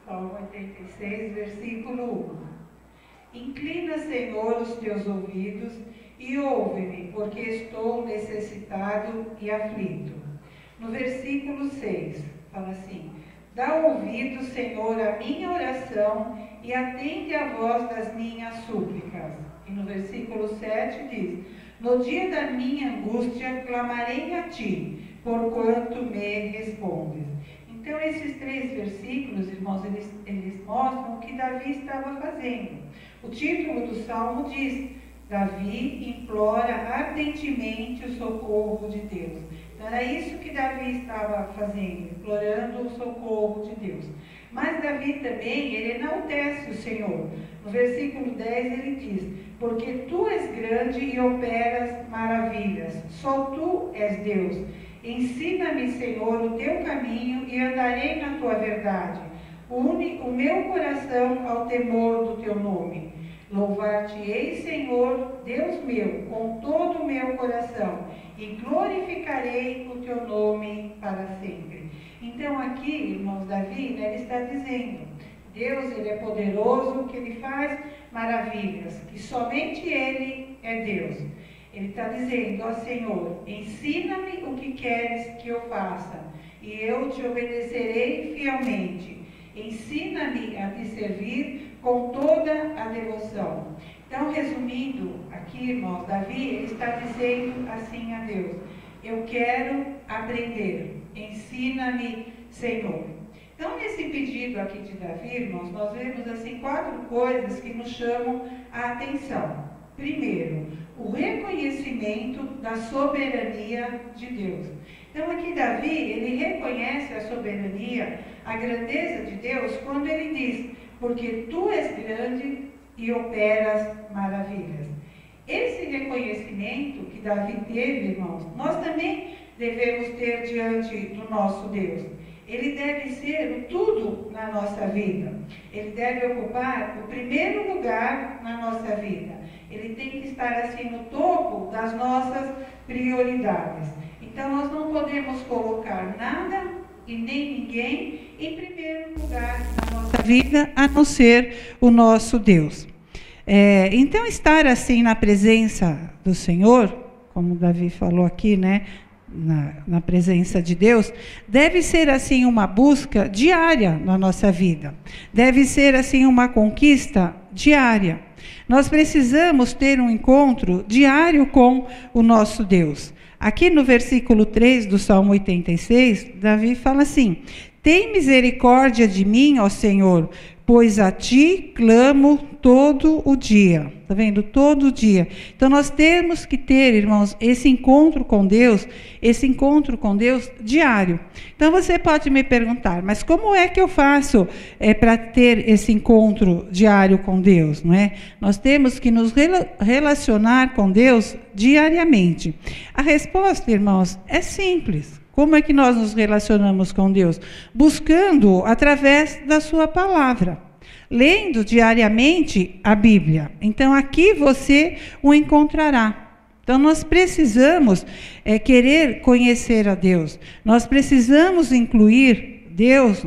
Salmo 86, versículo 1. Inclina, Senhor, os teus ouvidos e ouve-me, porque estou necessitado e aflito. No versículo 6, fala assim: dá ouvido, Senhor, à minha oração e atende à voz das minhas súplicas. E no versículo 7 diz: no dia da minha angústia clamarei a ti, porquanto me respondes. Então, esses 3 versículos, irmãos, eles mostram o que Davi estava fazendo. O título do Salmo diz: Davi implora ardentemente o socorro de Deus. Então, era isso que Davi estava fazendo, implorando o socorro de Deus. Mas Davi também, ele enaltece o Senhor. No versículo 10 ele diz: porque tu és grande e operas maravilhas, só tu és Deus. Ensina-me, Senhor, o teu caminho e andarei na tua verdade. Une o meu coração ao temor do teu nome. Louvar-te-ei, Senhor, Deus meu, com todo o meu coração, e glorificarei o teu nome para sempre. Então aqui, irmãos, Davi, ele está dizendo: Deus, ele é poderoso, que ele faz maravilhas, que somente ele é Deus. Ele está dizendo: ó Senhor, ensina-me o que queres que eu faça, e eu te obedecerei fielmente. Ensina-me a te servir com toda a devoção. Então, resumindo aqui, irmãos, Davi, ele está dizendo assim a Deus: eu quero aprender, ensina-me, Senhor. Então, nesse pedido aqui de Davi, irmãos, nós vemos assim 4 coisas que nos chamam a atenção. Primeiro, o reconhecimento da soberania de Deus. Então, aqui Davi, ele reconhece a soberania, a grandeza de Deus, quando ele diz: porque tu és grande e operas maravilhas. Esse reconhecimento que Davi teve, irmãos, nós também devemos ter diante do nosso Deus. Ele deve ser o tudo na nossa vida. Ele deve ocupar o primeiro lugar na nossa vida. Ele tem que estar assim no topo das nossas prioridades. Então nós não podemos colocar nada e nem ninguém em primeiro lugar na nossa vida, a não ser o nosso Deus. Então estar assim na presença do Senhor, como Davi falou aqui, né? Na presença de Deus, deve ser assim uma busca diária na nossa vida, deve ser assim uma conquista diária. Nós precisamos ter um encontro diário com o nosso Deus. Aqui no versículo 3 do Salmo 86, Davi fala assim: tem misericórdia de mim, ó Senhor, pois a ti clamo todo o dia. Está vendo? Todo dia. Então nós temos que ter, irmãos, esse encontro com Deus diário. Então você pode me perguntar: mas como é que eu faço para ter esse encontro diário com Deus? Não é? Nós temos que nos relacionar com Deus diariamente. A resposta, irmãos, é simples. Como é que nós nos relacionamos com Deus? Buscando através da sua palavra, lendo diariamente a Bíblia. Então aqui você o encontrará. Então nós precisamos querer conhecer a Deus. Nós precisamos incluir Deus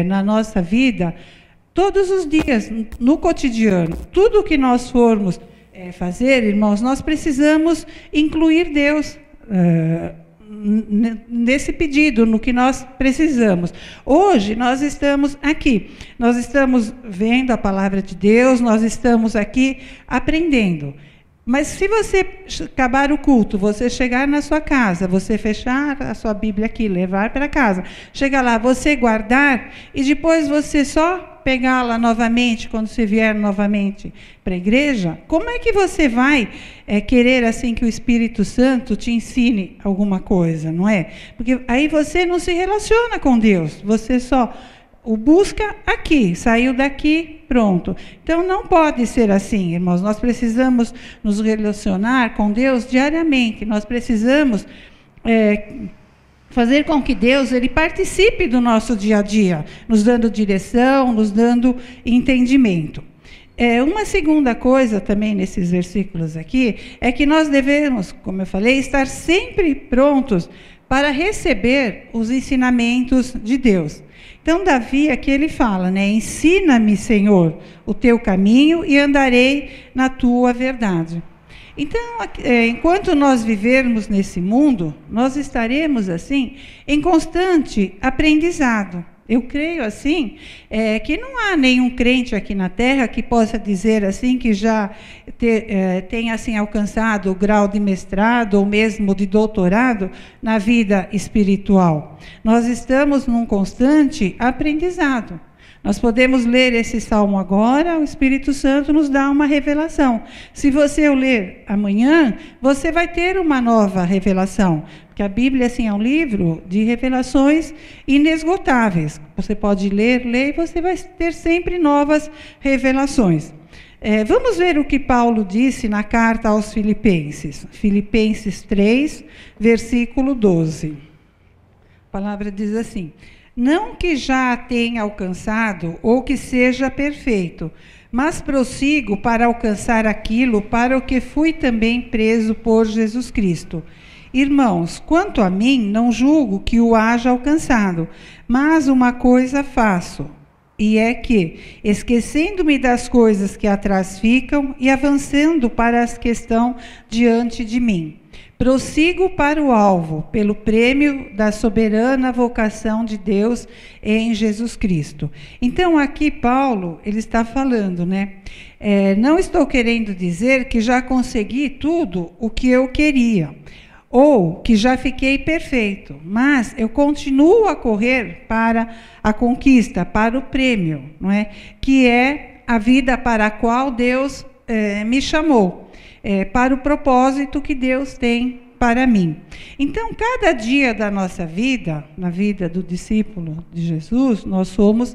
na nossa vida todos os dias, no cotidiano. Tudo que nós formos fazer, irmãos, nós precisamos incluir Deus nesse pedido, no que nós precisamos. Hoje nós estamos aqui, nós estamos vendo a palavra de Deus, nós estamos aqui aprendendo. Mas se você acabar o culto, você chegar na sua casa, você fechar a sua Bíblia aqui, levar para casa, chegar lá, você guardar e depois você só pegá-la novamente quando você vier novamente para a igreja, como é que você vai querer assim que o Espírito Santo te ensine alguma coisa, não é? Porque aí você não se relaciona com Deus, você só o busca aqui, saiu daqui, pronto. Então não pode ser assim, irmãos. Nós precisamos nos relacionar com Deus diariamente. Nós precisamos fazer com que Deus ele participe do nosso dia a dia, nos dando direção, nos dando entendimento. Uma segunda coisa também nesses versículos aqui é que nós devemos, como eu falei, estar sempre prontos para receber os ensinamentos de Deus. Então, Davi, aqui ele fala, né? Ensina-me, Senhor, o teu caminho e andarei na tua verdade. Então, enquanto nós vivermos nesse mundo, nós estaremos, assim, em constante aprendizado. Eu creio, assim, que não há nenhum crente aqui na Terra que possa dizer, assim, que já tenha, assim, alcançado o grau de mestrado ou mesmo de doutorado na vida espiritual. Nós estamos num constante aprendizado. Nós podemos ler esse salmo agora, o Espírito Santo nos dá uma revelação. Se você o ler amanhã, você vai ter uma nova revelação. Porque a Bíblia, assim, é um livro de revelações inesgotáveis. Você pode ler e você vai ter sempre novas revelações. Vamos ver o que Paulo disse na carta aos Filipenses. Filipenses 3, versículo 12. A palavra diz assim: não que já a tenha alcançado ou que seja perfeito, mas prossigo para alcançar aquilo para o que fui também preso por Jesus Cristo. Irmãos, quanto a mim, não julgo que o haja alcançado, mas uma coisa faço, e é que, esquecendo-me das coisas que atrás ficam e avançando para as que estão diante de mim, prossigo para o alvo, pelo prêmio da soberana vocação de Deus em Jesus Cristo. Então, aqui Paulo, ele está falando, né? Não estou querendo dizer que já consegui tudo o que eu queria, ou que já fiquei perfeito, mas eu continuo a correr para a conquista, para o prêmio, não é? Que é a vida para a qual Deus me chamou. Para o propósito que Deus tem para mim. Então, cada dia da nossa vida, na vida do discípulo de Jesus, nós somos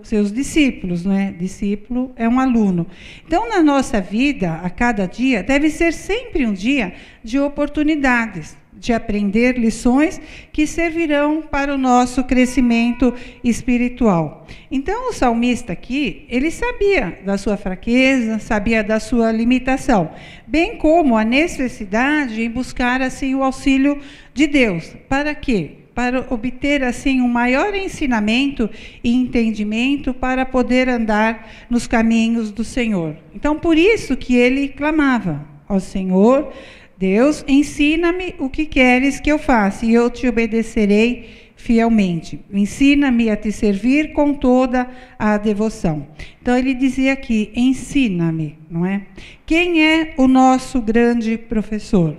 seus discípulos, não é? Discípulo é um aluno. Então, na nossa vida, a cada dia, deve ser sempre um dia de oportunidades, de aprender lições que servirão para o nosso crescimento espiritual. Então, o salmista aqui, ele sabia da sua fraqueza, sabia da sua limitação, bem como a necessidade em buscar, assim, o auxílio de Deus. Para quê? Para obter, assim, um maior ensinamento e entendimento para poder andar nos caminhos do Senhor. Então, por isso que ele clamava ao Senhor: Deus, ensina-me o que queres que eu faça, e eu te obedecerei fielmente. Ensina-me a te servir com toda a devoção. Então, ele dizia aqui: ensina-me, não é? Quem é o nosso grande professor?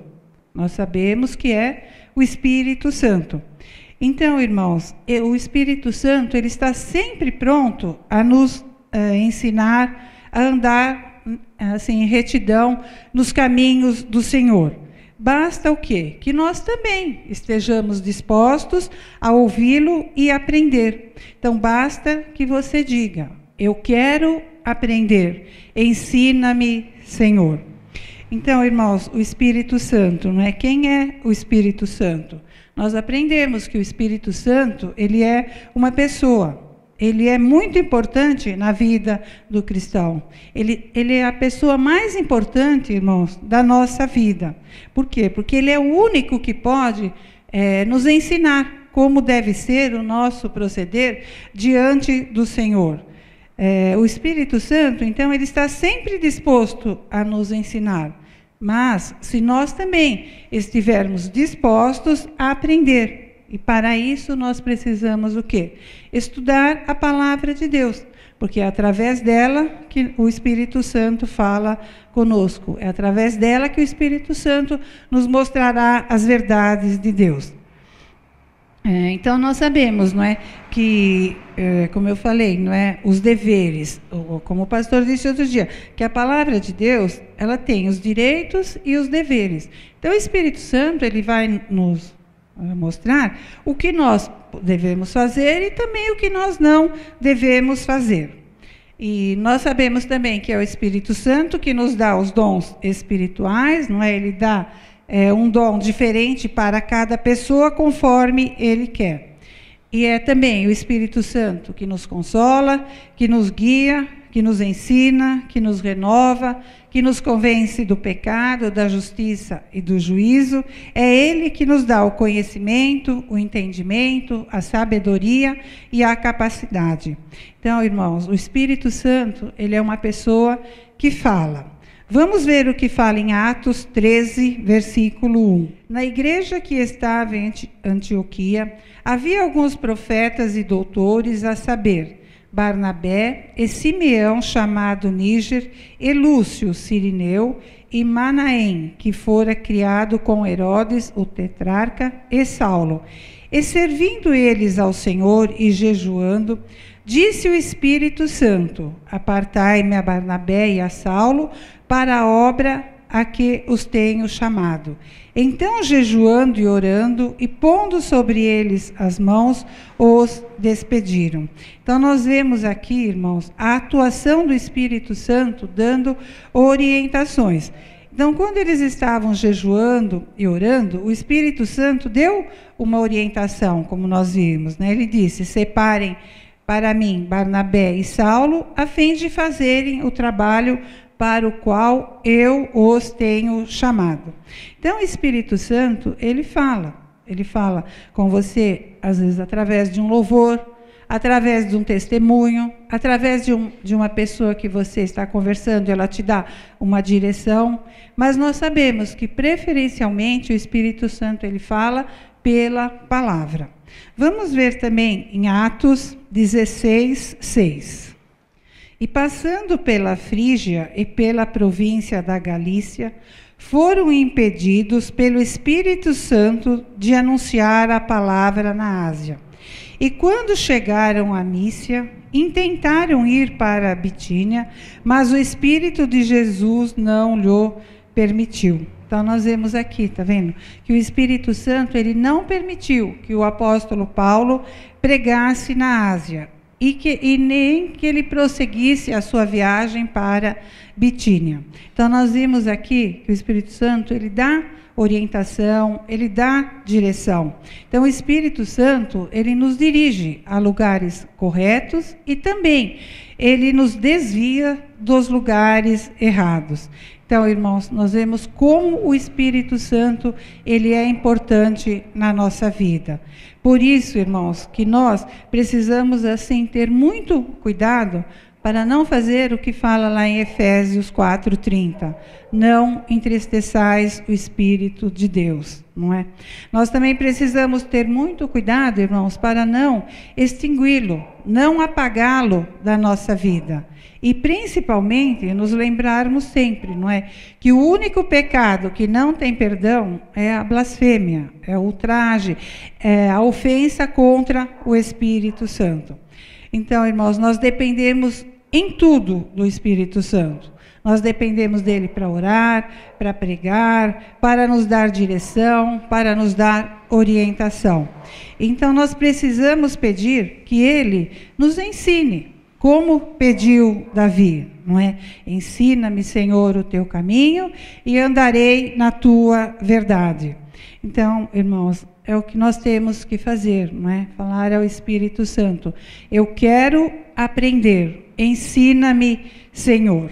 Nós sabemos que é o Espírito Santo. Então, irmãos, o Espírito Santo, ele está sempre pronto a nos ensinar a andar assim, em retidão nos caminhos do Senhor. Basta o quê? Que nós também estejamos dispostos a ouvi-lo e aprender. Então, basta que você diga: eu quero aprender, ensina-me, Senhor. Então, irmãos, o Espírito Santo, não é? Quem é o Espírito Santo? Nós aprendemos que o Espírito Santo, ele é uma pessoa. Ele é muito importante na vida do cristão. Ele é a pessoa mais importante, irmãos, da nossa vida. Por quê? Porque ele é o único que pode nos ensinar como deve ser o nosso proceder diante do Senhor. O Espírito Santo, então, ele está sempre disposto a nos ensinar. Mas, se nós também estivermos dispostos a aprender, e para isso nós precisamos o quê? Estudar a palavra de Deus, porque é através dela que o Espírito Santo fala conosco, é através dela que o Espírito Santo nos mostrará as verdades de Deus. Então, nós sabemos, não é, que, como eu falei, não é, os deveres, ou, como o pastor disse outro dia, que a palavra de Deus, ela tem os direitos e os deveres. Então, o Espírito Santo, ele vai nos mostrar o que nós devemos fazer e também o que nós não devemos fazer. E nós sabemos também que é o Espírito Santo que nos dá os dons espirituais, não é? Ele dá um dom diferente para cada pessoa conforme ele quer. E é também o Espírito Santo que nos consola, que nos guia, que nos ensina, que nos renova, que nos convence do pecado, da justiça e do juízo. É Ele que nos dá o conhecimento, o entendimento, a sabedoria e a capacidade. Então, irmãos, o Espírito Santo, ele é uma pessoa que fala. Vamos ver o que fala em Atos 13, versículo 1. Na igreja que estava em Antioquia, havia alguns profetas e doutores, a saber, Barnabé e Simeão, chamado Níger, e Lúcio, Cirineu, e Manaém, que fora criado com Herodes, o tetrarca, e Saulo. E servindo eles ao Senhor e jejuando, disse o Espírito Santo: apartai-me a Barnabé e a Saulo para a obra a que os tenho chamado. Então, jejuando e orando, e pondo sobre eles as mãos, os despediram. Então, nós vemos aqui, irmãos, a atuação do Espírito Santo dando orientações. Então, quando eles estavam jejuando e orando, o Espírito Santo deu uma orientação, como nós vimos, né? Ele disse: separem para mim Barnabé e Saulo, a fim de fazerem o trabalho para o qual eu os tenho chamado. Então, o Espírito Santo, ele fala com você, às vezes através de um louvor, através de um testemunho, através de uma pessoa que você está conversando, ela te dá uma direção, mas nós sabemos que, preferencialmente, o Espírito Santo, ele fala pela palavra. Vamos ver também em Atos 16, 6. E passando pela Frígia e pela província da Galícia, foram impedidos pelo Espírito Santo de anunciar a palavra na Ásia. E quando chegaram a Mísia, intentaram ir para a Bitínia, mas o Espírito de Jesus não lhe permitiu. Então, nós vemos aqui, está vendo? Que o Espírito Santo, ele não permitiu que o apóstolo Paulo pregasse na Ásia. E nem que ele prosseguisse a sua viagem para Bitínia. Então, nós vimos aqui que o Espírito Santo, ele dá orientação, ele dá direção. Então, o Espírito Santo, ele nos dirige a lugares corretos e também ele nos desvia dos lugares errados. Então, irmãos, nós vemos como o Espírito Santo, ele é importante na nossa vida. Por isso, irmãos, que nós precisamos, assim, ter muito cuidado para não fazer o que fala lá em Efésios 4:30. Não entristeçais o Espírito de Deus, não é? Nós também precisamos ter muito cuidado, irmãos, para não extingui-lo, não apagá-lo da nossa vida. E principalmente nos lembrarmos sempre, não é? Que o único pecado que não tem perdão é a blasfêmia, é o ultraje, é a ofensa contra o Espírito Santo. Então, irmãos, nós dependemos em tudo do Espírito Santo. Nós dependemos dele para orar, para pregar, para nos dar direção, para nos dar orientação. Então, nós precisamos pedir que ele nos ensine, como pediu Davi, não é? Ensina-me, Senhor, o teu caminho e andarei na tua verdade. Então, irmãos, é o que nós temos que fazer, não é? Falar ao Espírito Santo: eu quero aprender, ensina-me, Senhor.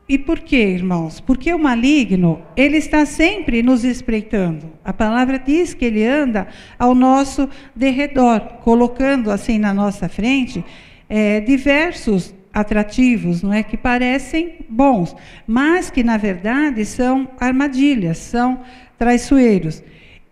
E por quê, irmãos? Porque o maligno, ele está sempre nos espreitando. A palavra diz que ele anda ao nosso derredor, colocando assim na nossa frente diversos atrativos, não é, que parecem bons, mas que na verdade são armadilhas, são traiçoeiros.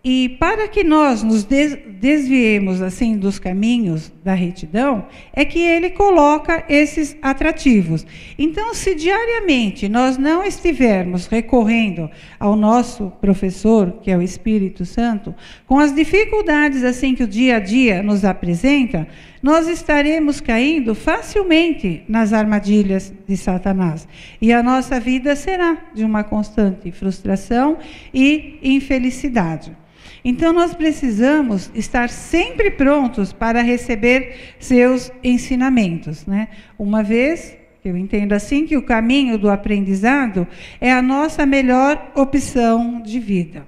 E para que nós nos desviemos assim dos caminhos da retidão, é que ele coloca esses atrativos. Então, se diariamente nós não estivermos recorrendo ao nosso professor, que é o Espírito Santo, com as dificuldades assim que o dia a dia nos apresenta, nós estaremos caindo facilmente nas armadilhas de Satanás. E a nossa vida será de uma constante frustração e infelicidade. Então, nós precisamos estar sempre prontos para receber seus ensinamentos, né? Uma vez, eu entendo assim, que o caminho do aprendizado é a nossa melhor opção de vida.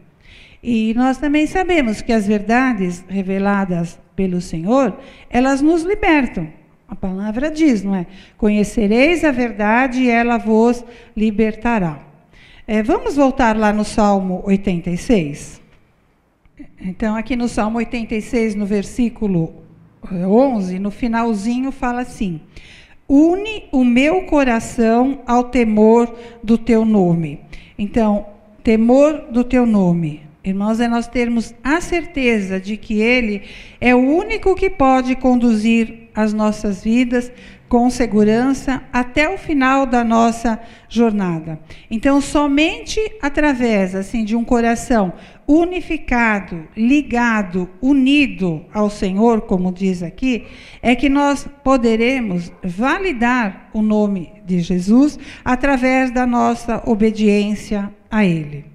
E nós também sabemos que as verdades reveladas pelo Senhor, elas nos libertam. A palavra diz, não é? Conhecereis a verdade e ela vos libertará. Vamos voltar lá no Salmo 86? Então, aqui no Salmo 86, no versículo 11, no finalzinho, fala assim: une o meu coração ao temor do teu nome. Então, temor do teu nome. Irmãos, é nós termos a certeza de que Ele é o único que pode conduzir as nossas vidas com segurança até o final da nossa jornada. Então, somente através assim de um coração unificado, ligado, unido ao Senhor, como diz aqui, é que nós poderemos validar o nome de Jesus através da nossa obediência a Ele.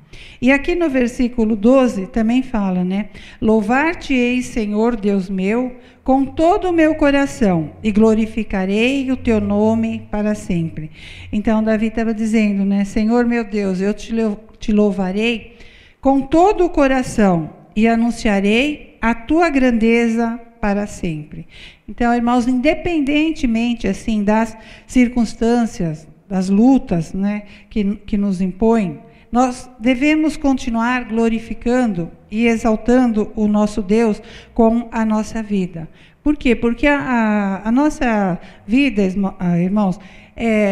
E aqui no versículo 12 também fala, né? Louvar-te-ei, Senhor Deus meu, com todo o meu coração, e glorificarei o teu nome para sempre. Então, Davi estava dizendo, né? Senhor meu Deus, eu te louvarei com todo o coração, e anunciarei a tua grandeza para sempre. Então, irmãos, independentemente, assim, das circunstâncias, das lutas, né? Que nos impõem, nós devemos continuar glorificando e exaltando o nosso Deus com a nossa vida. Por quê? Porque a nossa vida, irmãos,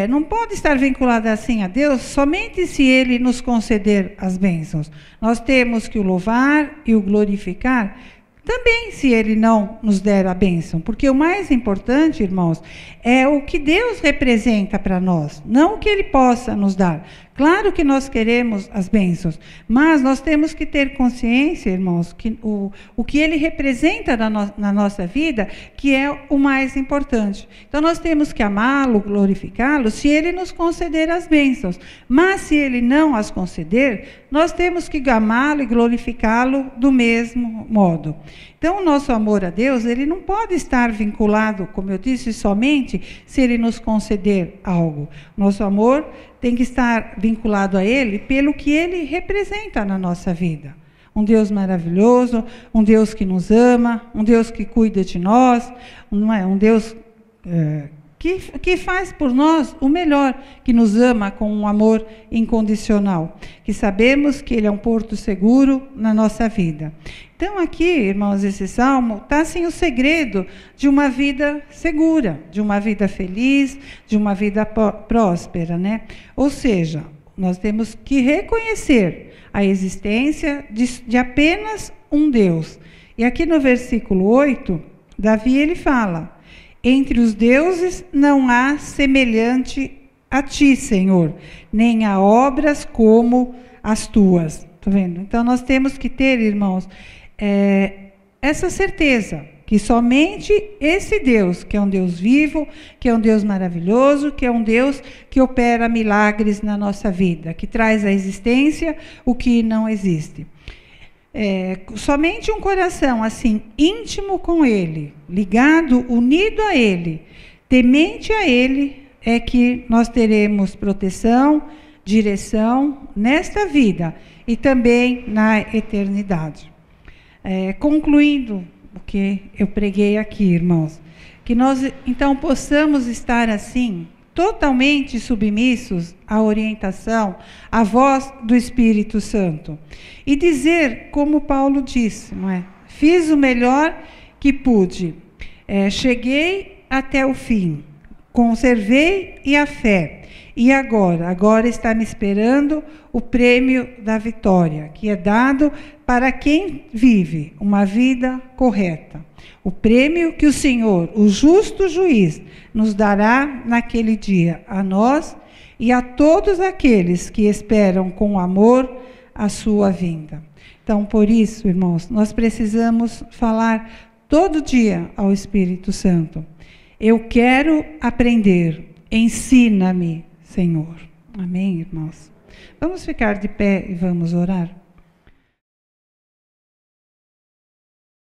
não pode estar vinculada assim a Deus somente se Ele nos conceder as bênçãos. Nós temos que o louvar e o glorificar também se Ele não nos der a bênção. Porque o mais importante, irmãos, é o que Deus representa para nós, não o que Ele possa nos dar. Claro que nós queremos as bênçãos, mas nós temos que ter consciência, irmãos, que o que Ele representa na nossa vida, que é o mais importante. Então, nós temos que amá-lo, glorificá-lo, se Ele nos conceder as bênçãos. Mas, se Ele não as conceder, nós temos que amá-lo e glorificá-lo do mesmo modo. Então, o nosso amor a Deus, ele não pode estar vinculado, como eu disse, somente se Ele nos conceder algo. Nosso amor tem que estar vinculado a Ele pelo que Ele representa na nossa vida. Um Deus maravilhoso, um Deus que nos ama, um Deus que cuida de nós, um Deus que faz por nós o melhor, que nos ama com um amor incondicional, que sabemos que Ele é um porto seguro na nossa vida. Então aqui, irmãos, esse salmo está assim o segredo de uma vida segura, de uma vida feliz, de uma vida próspera, né? Ou seja, nós temos que reconhecer a existência de apenas um Deus. E aqui no versículo 8, Davi ele fala: entre os deuses não há semelhante a ti, Senhor, nem há obras como as tuas. Está vendo? Então nós temos que ter, irmãos, essa certeza que somente esse Deus, que é um Deus vivo, que é um Deus maravilhoso, que é um Deus que opera milagres na nossa vida, que traz à existência o que não existe. Somente um coração assim, íntimo com Ele, ligado, unido a Ele, temente a Ele, é que nós teremos proteção, direção nesta vida e também na eternidade. Concluindo o que eu preguei aqui, irmãos, que nós então possamos estar assim, totalmente submissos à orientação, à voz do Espírito Santo. E dizer, como Paulo disse, não é? Fiz o melhor que pude, cheguei até o fim, conservei a fé, e agora está me esperando o prêmio da vitória, que é dado para quem vive uma vida correta. O prêmio que o Senhor, o justo juiz, nos dará naquele dia, a nós e a todos aqueles que esperam com amor a sua vinda. Então, por isso, irmãos, nós precisamos falar todo dia ao Espírito Santo: eu quero aprender, ensina-me, Senhor. Amém, irmãos? Vamos ficar de pé e vamos orar?